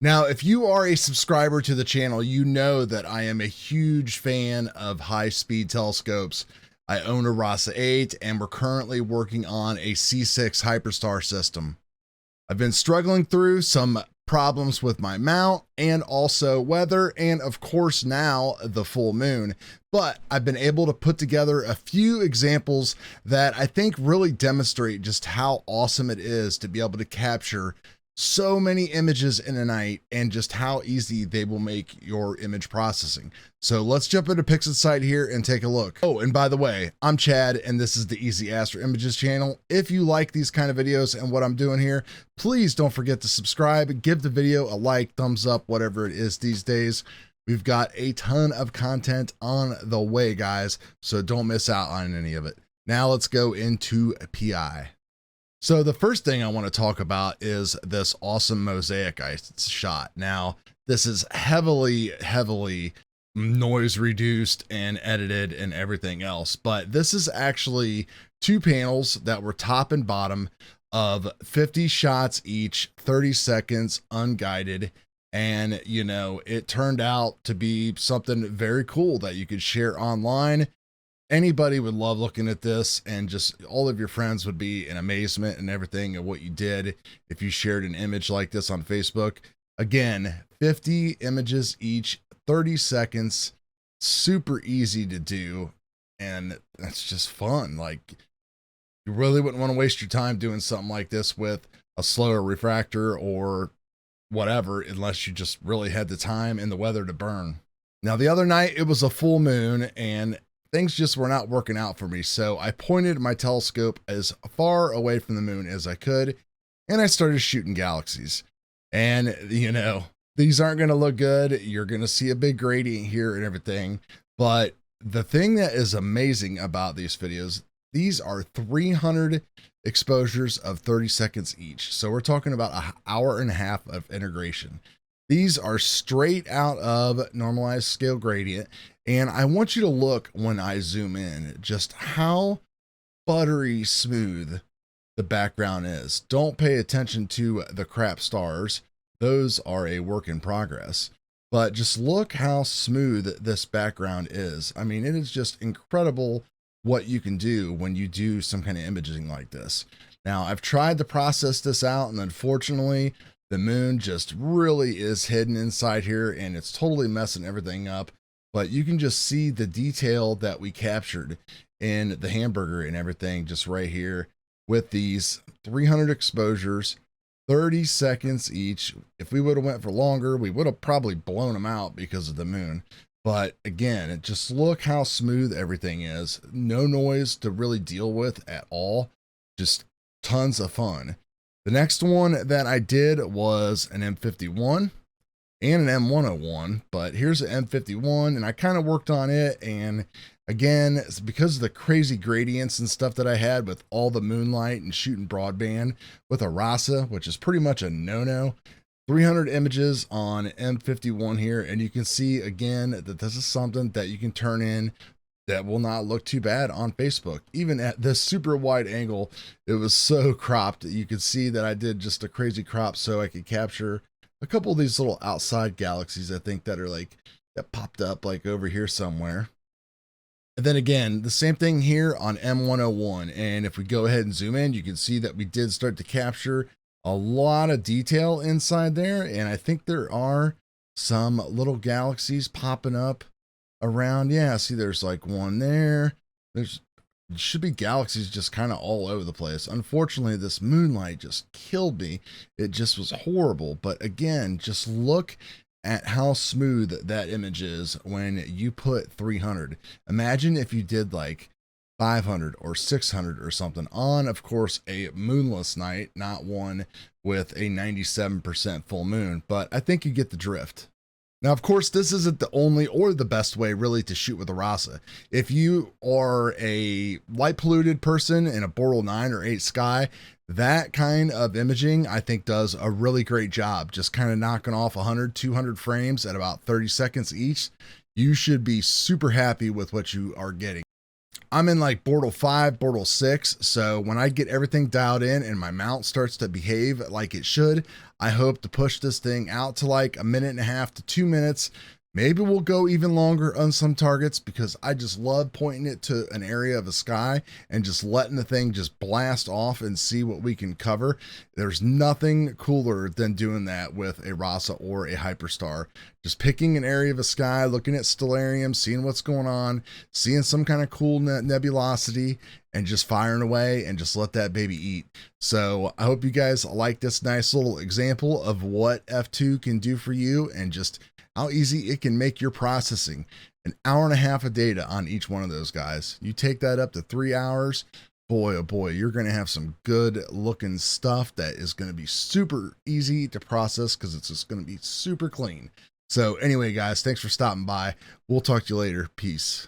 Now, if you are a subscriber to the channel, you know that I am a huge fan of high-speed telescopes. I own a Rasa 8, and we're currently working on a C6 Hyperstar system. I've been struggling through some problems with my mount and also weather, and of course now the full moon. But I've been able to put together a few examples that I think really demonstrate just how awesome it is to be able to capture so many images in a night and just how easy they will make your image processing. So let's jump into PIXINSIGHT here and take a look. Oh, and by the way, I'm Chad and this is the Easy Astro Images channel. If you like these kind of videos and what I'm doing here, please don't forget to subscribe, give the video a like, thumbs up, whatever it is these days. We've got a ton of content on the way, guys, so don't miss out on any of it. Now let's go into PI. So the first thing I want to talk about is this awesome Mosaic Ice shot. Now, this is heavily noise reduced and edited and everything else, but this is actually two panels that were top and bottom of 50 shots each, 30 seconds unguided. And, you know, it turned out to be something very cool that you could share online. Anybody would love looking at this, and just all of your friends would be in amazement and everything of what you did if you shared an image like this on Facebook. Again, 50 images each, 30 seconds, super easy to do, and that's just fun. Like, you really wouldn't want to waste your time doing something like this with a slower refractor or whatever, unless you just really had the time and the weather to burn. Now, the other night, it was a full moon, and things just were not working out for me, so I pointed my telescope as far away from the moon as I could, and I started shooting galaxies. And, you know, these aren't going to look good. You're going to see a big gradient here and everything, but the thing that is amazing about these videos, these are 300 exposures of 30 seconds each. So we're talking about an hour and a half of integration. These are straight out of normalized scale gradient. And I want you to look when I zoom in, just how buttery smooth the background is. Don't pay attention to the crap stars. Those are a work in progress. But just look how smooth this background is. I mean, it is just incredible what you can do when you do some kind of imaging like this. Now, I've tried to process this out, and unfortunately, the moon just really is hidden inside here, and it's totally messing everything up. But you can just see the detail that we captured in the hamburger and everything just right here with these 300 exposures, 30 seconds each. If we would have went for longer, we would have probably blown them out because of the moon. But again, just look how smooth everything is. No noise to really deal with at all. Just tons of fun. The next one that I did was an M51 and an M101, but here's an M51, and I kind of worked on it. And again, it's because of the crazy gradients and stuff that I had with all the moonlight and shooting broadband with a Rasa, which is pretty much a no-no. 300 images on M51 here, and you can see again that this is something that you can turn in that will not look too bad on Facebook. Even at this super wide angle, it was so cropped that you could see that I did just a crazy crop so I could capture a couple of these little outside galaxies, I think, that are like, that popped up like over here somewhere. And then again, the same thing here on M101. And if we go ahead and zoom in, you can see that we did start to capture a lot of detail inside there. And I think there are some little galaxies popping up around. Yeah, see, there's like one there. There should be galaxies just kind of all over the place. Unfortunately, this moonlight just killed me. It just was horrible. But again, just look at how smooth that image is when you put 300. Imagine if you did like 500 or 600 or something on, of course, a moonless night, not one with a 97% full moon. But I think you get the drift. Now, of course, this isn't the only or the best way really to shoot with a Rasa. If you are a light polluted person in a Boreal 9 or 8 sky, that kind of imaging I think does a really great job, just kind of knocking off 100, 200 frames at about 30 seconds each. You should be super happy with what you are getting. I'm in like Bortle 5, Bortle 6. So when I get everything dialed in and my mount starts to behave like it should, I hope to push this thing out to like 1.5 to 2 minutes. Maybe we'll go even longer on some targets because I just love pointing it to an area of the sky and just letting the thing just blast off and see what we can cover. There's nothing cooler than doing that with a Rasa or a Hyperstar. Just picking an area of the sky, looking at stellarium, seeing what's going on, seeing some kind of cool nebulosity, and just firing away and just let that baby eat. So I hope you guys like this nice little example of what F2 can do for you and just how easy it can make your processing. 1.5 hours of data on each one of those guys. You take that up to 3 hours, boy, oh boy, you're going to have some good looking stuff that is going to be super easy to process because it's just going to be super clean. So anyway, guys, thanks for stopping by. We'll talk to you later. Peace.